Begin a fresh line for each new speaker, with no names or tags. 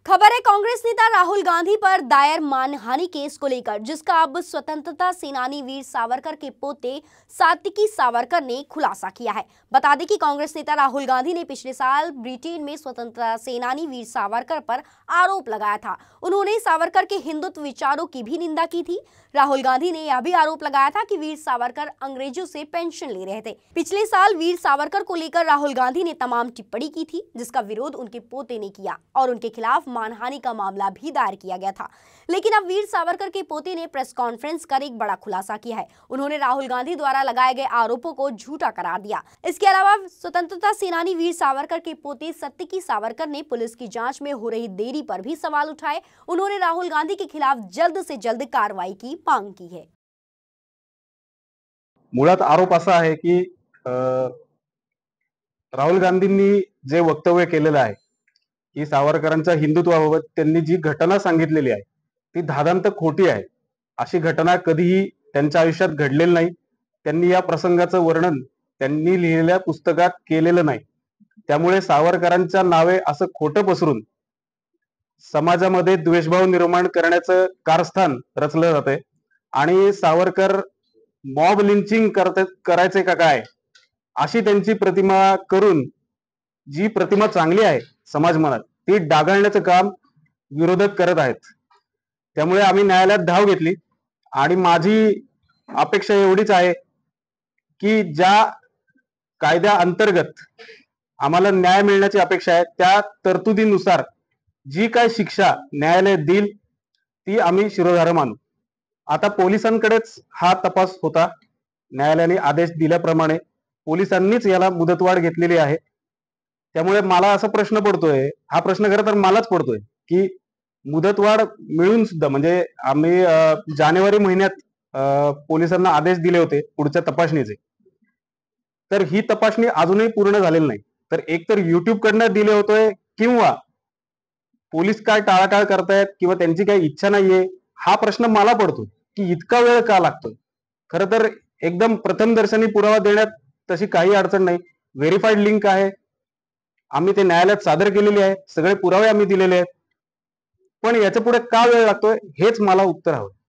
खबर है कांग्रेस नेता राहुल गांधी पर दायर मानहानि केस को लेकर, जिसका अब स्वतंत्रता सेनानी वीर सावरकर के पोते सात्विकी सावरकर ने खुलासा किया है। बता दें कि कांग्रेस नेता राहुल गांधी ने पिछले साल ब्रिटेन में स्वतंत्रता सेनानी वीर सावरकर पर आरोप लगाया था। उन्होंने सावरकर के हिंदुत्व विचारों की भी निंदा की थी। राहुल गांधी ने यह भी आरोप लगाया था कि वीर सावरकर अंग्रेजों से पेंशन ले रहे थे। पिछले साल वीर सावरकर को लेकर राहुल गांधी ने तमाम टिप्पणी की थी, जिसका विरोध उनके पोते ने किया और उनके खिलाफ मानहानि का मामला भी दायर किया गया था। लेकिन अब वीर सावरकर के पोते ने प्रेस कॉन्फ्रेंस कर एक बड़ा खुलासा किया है। उन्होंने राहुल गांधी द्वारा लगाए गए आरोपों को झूठा करार दिया। इसके अलावा स्वतंत्रता सेनानी वीर सावरकर के पोते सात्विकी सावरकर ने पुलिस की जांच में हो रही देरी पर भी सवाल उठाए। उन्होंने राहुल गांधी के खिलाफ जल्द से जल्द कार्रवाई की मांग की है।
मुळात आरोप असा आहे की राहुल गांधींनी जे वक्तव्य केलेलं आहे की सावरकरांच्या हिंदुत्वाबाबत त्यांनी जी घटना सांगितलेली आहे ती धादांत खोटी आहे। अशी घटना कधीही त्यांच्या आयुष्यात घडलेली नाही। त्यांनी या प्रसंगाचं वर्णन त्यांनी लिहिलेल्या पुस्तकात केलेलं नाही। त्यामुळे सावरकरांच्या नावे असं खोटं पसरून समाजामध्ये द्वेषभाव निर्माण करण्याचं कारस्थान रचलं जातंय आणि सावरकर मॉब लिंचिंग करायचे का काय अशी त्यांची प्रतिमा करून जी प्रतिमा चांगली आहे समाज मनात ती डागाळण्याचं काम विरोधक करत आहेत। त्यामुळे आम्ही न्यायालयात धाव घेतली आणि माझी अपेक्षा एवढीच आहे की ज्या कायद्या अंतर्गत आम्हाला न्याय मिळण्याची अपेक्षा आहे त्या तरतुदीनुसार जी काय शिक्षा न्यायालय देईल ती आम्ही शिरोधार्य मानू। आता पोलिसांकडेच हा तपास होता। न्यायालयाने आदेश दिल्याप्रमाणे पोलिसांनीच याला मुदतवाढ घेतलेली आहे। त्यामुळे मला असा प्रश्न पडतोय, हा प्रश्न खरं तर मलाच पडतोय की मुदतवाढ मिळून सुद्धा म्हणजे आम्ही जानेवारी महिन्यात पोलिसांना आदेश दिले होते पुढच्या तपासणीचे, तर ही तपासणी अजूनही पूर्ण झालेली नाही। तर एक तर युट्यूब कडनं दिले होते किंवा पोलीस काय टाळाटाळ करतायत किंवा त्यांची काही इच्छा नाहीये हा प्रश्न मला पडतो की इतका वेळ का लागतोय। खरं तर एकदम प्रथमदर्शनी पुरावा देण्यात तशी काही अडचण नाही। व्हेरीफाईड लिंक आहे, आम्ही ते न्यायालयात सादर केलेली आहे, सगळे पुरावे आम्ही दिलेले आहेत, पण याच्या पुढे का वेळ लागतोय हेच मला उत्तर हवं।